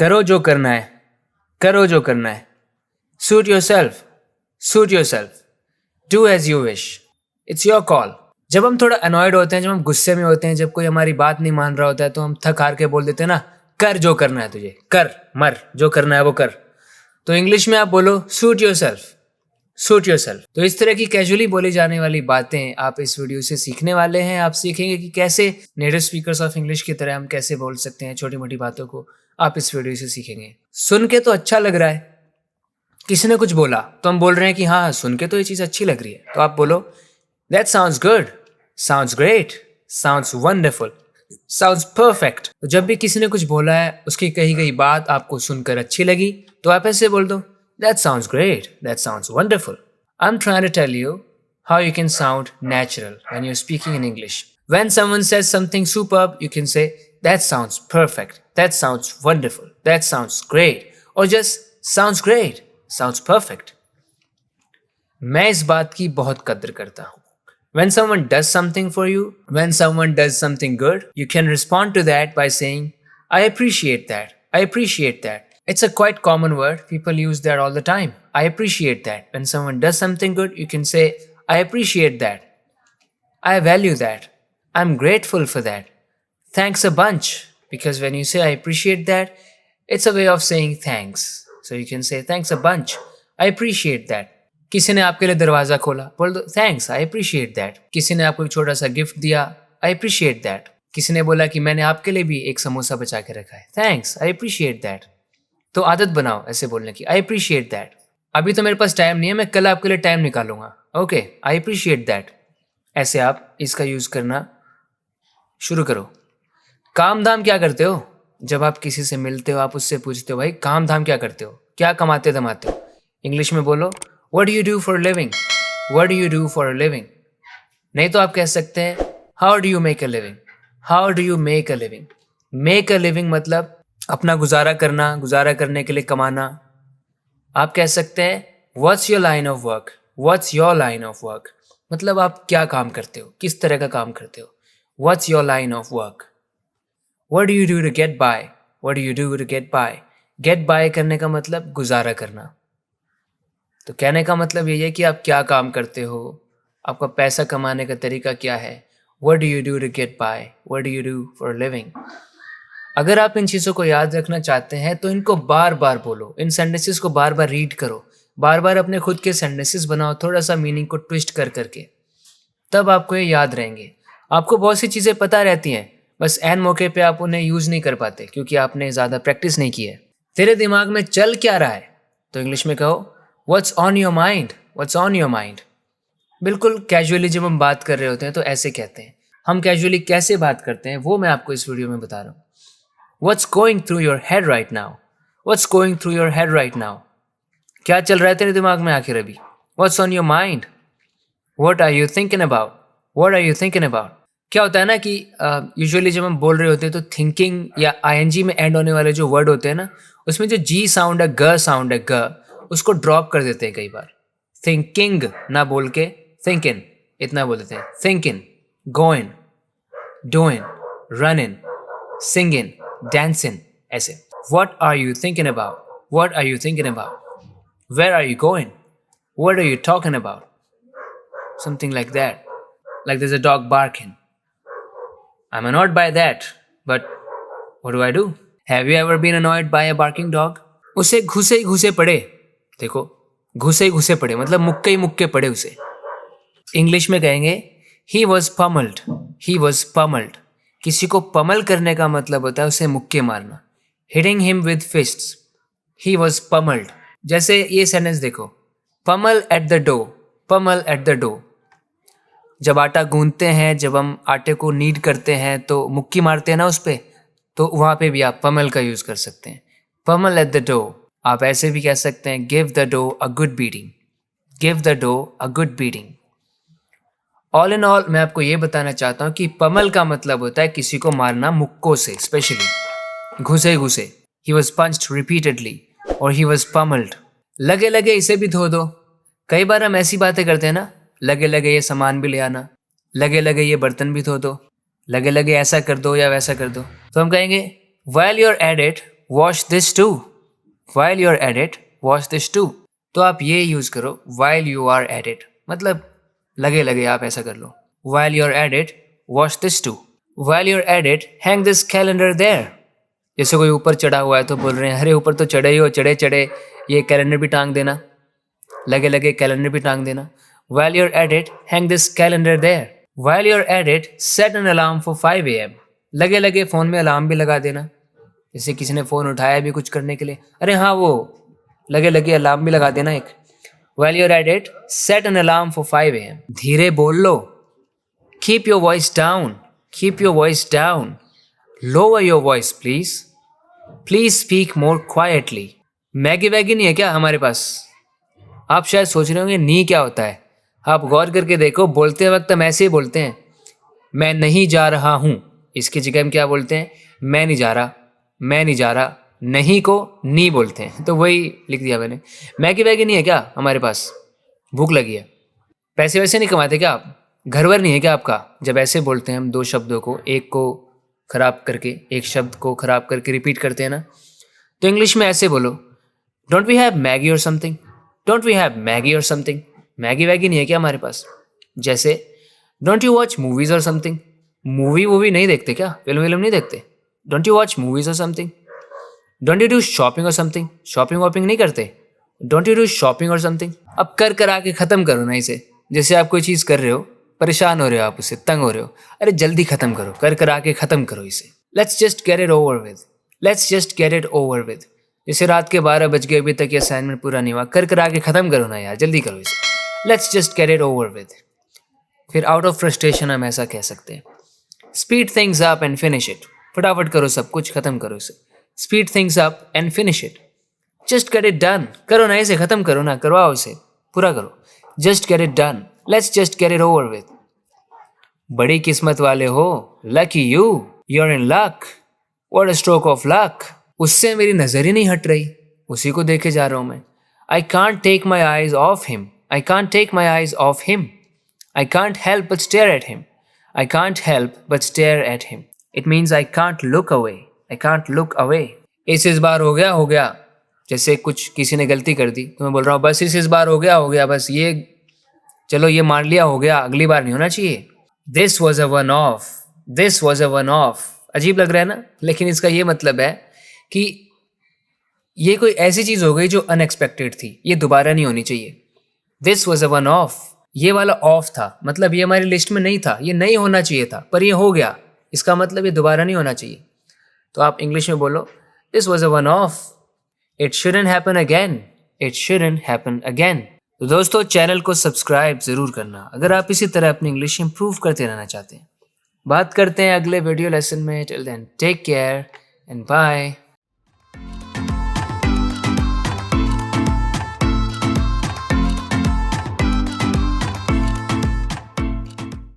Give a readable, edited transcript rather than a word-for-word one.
करो जो करना है, करो जो करना है। Suit yourself, suit yourself. Do as you wish, it's your call. जब हम थोड़ा अनॉयड होते हैं, जब हम गुस्से में होते हैं, जब कोई हमारी बात नहीं मान रहा होता है, तो हम थक हार के बोल देते हैं ना, कर जो करना है तुझे, कर मर, जो करना है वो कर। तो इंग्लिश में आप बोलो सूट योरसेल्फ, सूट योरसेल्फ। तो इस तरह की कैजुअली बोली जाने वाली बातें आप इस वीडियो से सीखने वाले हैं। आप सीखेंगे कि कैसे नेटिव स्पीकर्स ऑफ इंग्लिश की तरह हम कैसे बोल सकते हैं। छोटी मोटी बातों को आप इस वीडियो से सीखेंगे। सुन के तो अच्छा लग रहा है, किसी ने कुछ बोला तो हम बोल रहे हैं कि हाँ, सुन के तो ये चीज़ अच्छी लग रही है, तो आप बोलो that sounds good, sounds great, sounds wonderful, sounds perfect. तो जब भी किसी ने कुछ बोला है, उसकी कही गई बात आपको सुनकर अच्छी लगी, तो आप ऐसे बोल दो that sounds great, that sounds wonderful. I am trying to tell you how you can sound natural when you're speaking in English. When someone says something superb, you can say, that sounds perfect, that sounds wonderful, that sounds great, or just sounds great, sounds perfect. मैं इस बात की बहुत कद्र करता हूँ। When someone does something for you, when someone does something good, you can respond to that by saying, I appreciate that, I appreciate that. It's a quite common word, people use that all the time. I appreciate that. When someone does something good, you can say, I appreciate that. I value that. I'm grateful for that. Thanks a bunch. Because when you say I appreciate that, it's a way of saying thanks. So you can say thanks a bunch. I appreciate that. किसी ने आपके लिए दरवाज़ा खोला, बोल दो thanks, I appreciate that. किसी ने आपको एक छोटा सा गिफ्ट दिया, I appreciate that. किसी ने बोला कि मैंने आपके लिए भी एक समोसा बचा के रखा है, thanks, I appreciate that. तो आदत बनाओ ऐसे बोलने की, I appreciate that. अभी तो मेरे पास टाइम नहीं है, मैं कल आपके लिए टाइम निकालूंगा, ओके, आई अप्रिशिएट दैट। ऐसे आप इसका यूज़ करना शुरू करो। काम धाम क्या करते हो? जब आप किसी से मिलते हो, आप उससे पूछते हो भाई काम धाम क्या करते हो, क्या कमाते धमाते हो? इंग्लिश में बोलो what do you do for living, what do you do for living. नहीं तो आप कह सकते हैं how do you make a living, how do you make a living. Make a living मतलब अपना गुजारा करना, गुजारा करने के लिए कमाना। आप कह सकते हैं what's your line of work, what's your line of work मतलब आप क्या काम करते हो, किस तरह का काम करते हो। What's your line of work. What do you do to get by, what do you do to get by. Get by करने का मतलब गुजारा करना। तो कहने का मतलब यही है कि आप क्या काम करते हो, आपका पैसा कमाने का तरीका क्या है। What do you do to get by, what do you do for living. अगर आप इन चीज़ों को याद रखना चाहते हैं तो इनको बार बार बोलो, इन सेंटेंसेस को बार बार रीड करो, बार बार अपने खुद के सेंटेंसेस बनाओ, थोड़ा सा मीनिंग को ट्विस्ट कर करके, तब आपको ये याद रहेंगे। आपको बहुत सी चीज़ें पता रहती हैं, बस एन मौके पे आप उन्हें यूज़ नहीं कर पाते क्योंकि आपने ज़्यादा प्रैक्टिस नहीं की है। तेरे दिमाग में चल क्या रहा है, तो इंग्लिश में कहो what's on your mind, what's on your mind. बिल्कुल कैजुअली जब हम बात कर रहे होते हैं तो ऐसे कहते हैं। हम कैजुअली कैसे बात करते हैं वो मैं आपको इस वीडियो में बता रहा हूँ। What's going through your head right now? What's going through your head right now? क्या चल रहा है तेरे दिमाग में आखिर अभी? What's on your mind? What are you thinking about? What are you thinking about? क्या होता है ना कि यूजुअली जब हम बोल रहे होते हैं तो थिंकिंग या आईएनजी में एंड होने वाले जो वर्ड होते हैं ना, उसमें जो जी साउंड है, ग साउंड है, ग, उसको ड्रॉप कर देते हैं कई बार। थिंकिंग ना बोल के थिंकिंग इतना बोल देते हैं। Thinking, going, doing, running, singing, dancing ऐसे। What are you thinking about? What are you thinking about? Where are you going? What are you talking about? Something like that. Like there's a dog barking. I'm annoyed by that, but what do I do? Have you ever been annoyed by a barking dog? उसे घुसे ही घुसे पड़े, देखो घुसे ही घुसे पड़े मतलब मुक्के ही मुक्के पड़े उसे। इंग्लिश में कहेंगे he was pummeled, he was pummeled। किसी को पमल करने का मतलब होता है उसे मुक्के मारना। Hitting him with fists, he was pummelled. जैसे ये सेंटेंस देखो, pummel at the dough, pummel at the dough. जब आटा गूंथते हैं, जब हम आटे को नीड करते हैं तो मुक्की मारते हैं ना उस पर, तो वहाँ पे भी आप पमल का यूज़ कर सकते हैं। Pummel at the dough. आप ऐसे भी कह सकते हैं give the dough a good beating, give the dough a good beating. All in all मैं आपको ये बताना चाहता हूँ कि पमल का मतलब होता है किसी को मारना मुक्कों से, स्पेशली घुसे घुसे। ही वॉज पंच्ड रिपीटेडली और ही वॉज पमल्ड। लगे लगे इसे भी धो दो। कई बार हम ऐसी बातें करते हैं ना, लगे लगे ये सामान भी ले आना, लगे लगे ये बर्तन भी धो दो, लगे लगे ऐसा कर दो या वैसा कर दो। तो हम कहेंगे while you're at it, wash this too, while you are at it wash this too. तो आप ये यूज़ करो while you are at it, मतलब लगे लगे आप ऐसा कर लो। While you are at it wash this too, while you are at it hang this calendar there. जैसे कोई ऊपर चढ़ा हुआ है तो बोल रहे हैं अरे ऊपर तो चढ़े ही हो, चढ़े चढ़े ये कैलेंडर भी टांग देना, लगे लगे कैलेंडर भी टांग देना। While you're at it, hang this calendar there. While you're at it, set an alarm for 5 a.m. लगे लगे फ़ोन में अलार्म भी लगा देना। जैसे किसी ने फ़ोन उठाया भी कुछ करने के लिए, अरे हाँ वो लगे लगे अलार्म भी लगा देना एक। While you're at it, set an alarm for 5 a.m. धीरे बोल लो। Keep your voice down. Keep your voice down. Lower your voice, please. Please speak more quietly. Maggi वैगी नहीं है क्या हमारे पास? आप शायद सोच रहे होंगे नी क्या होता है। आप गौर करके देखो, बोलते वक्त हम ऐसे ही बोलते हैं, मैं नहीं जा रहा हूँ, इसकी जगह हम क्या बोलते हैं, मैं नहीं जा रहा, मैं नहीं जा रहा, नहीं को नी बोलते हैं। तो वही लिख दिया मैंने। मैगी वैगी नहीं है क्या हमारे पास? भूख लगी है। पैसे वैसे नहीं कमाते क्या आप? घर वर नहीं है क्या आपका? जब ऐसे बोलते हैं हम दो शब्दों को, एक को ख़राब करके, एक शब्द को ख़राब करके रिपीट करते हैं ना, तो इंग्लिश में ऐसे बोलो, डोंट वी हैव मैगी और समथिंग, डोंट वी हैव मैगी और समथिंग। मैगी वैगी नहीं है क्या हमारे पास? जैसे don't you watch movies or something, movie वूवी नहीं देखते क्या? फिल्म विल्म नहीं देखते? Don't you watch movies or something. Don't you do shopping or something, shopping वॉपिंग नहीं करते? Don't you do shopping or something. अब कर कर आके ख़त्म करो ना इसे। जैसे आप कोई चीज़ कर रहे हो, परेशान हो रहे हो, आप उससे तंग हो रहे हो, अरे जल्दी ख़त्म करो, कर कर आके ख़त्म करो इसे। Let's just get it over with, let's just get it over with. जैसे रात के 12 बज गए, अभी तक ये असाइनमेंट पूरा नहीं हुआ, कर कर आके ख़त्म करो ना यार, जल्दी करो इसे। Let's just get it over with. फिर आउट ऑफ फ्रस्ट्रेशन हम ऐसा कह सकते हैं, speed things up and finish it. फटाफट करो, सब कुछ ख़त्म करो इसे। Speed things up and finish it. Just get it done, करो ना इसे, ख़त्म करो ना, करवाओ इसे, पूरा करो। Just get it done, let's just get it over with. बड़ी किस्मत वाले हो, lucky you, you're in luck, what a stroke of luck. उससे मेरी नज़र ही नहीं हट रही, उसी को देखे जा रहा हूँ मैं। I can't take my eyes of him, I can't take my eyes of him, I can't help but stare at him, I can't help but stare at him. It means I can't look away, I can't look away. इस बार हो गया, हो गया। जैसे कुछ किसी ने गलती कर दी तो मैं बोल रहा हूँ बस इस बार हो गया, हो गया, बस ये चलो ये मान लिया, हो गया, अगली बार नहीं होना चाहिए। This was a one of, this was a one of. अजीब लग रहा है ना, लेकिन इसका ये मतलब है कि ये कोई ऐसी चीज़ हो गई जो अनएक्सपेक्टेड थी, ये दोबारा नहीं होनी चाहिए। This was a one of, ये वाला ऑफ था, मतलब ये हमारी लिस्ट में नहीं था, ये नहीं होना चाहिए था, पर ये हो गया, इसका मतलब ये दोबारा नहीं होना चाहिए। तो आप इंग्लिश में बोलो, this was a one of, it shouldn't happen again, it shouldn't happen again. तो दोस्तों, चैनल को सब्सक्राइब ज़रूर करना अगर आप इसी तरह अपनी इंग्लिश इंप्रूव करते रहना चाहते हैं। बात करते हैं अगले वीडियो लेसन में। Till then take care and bye.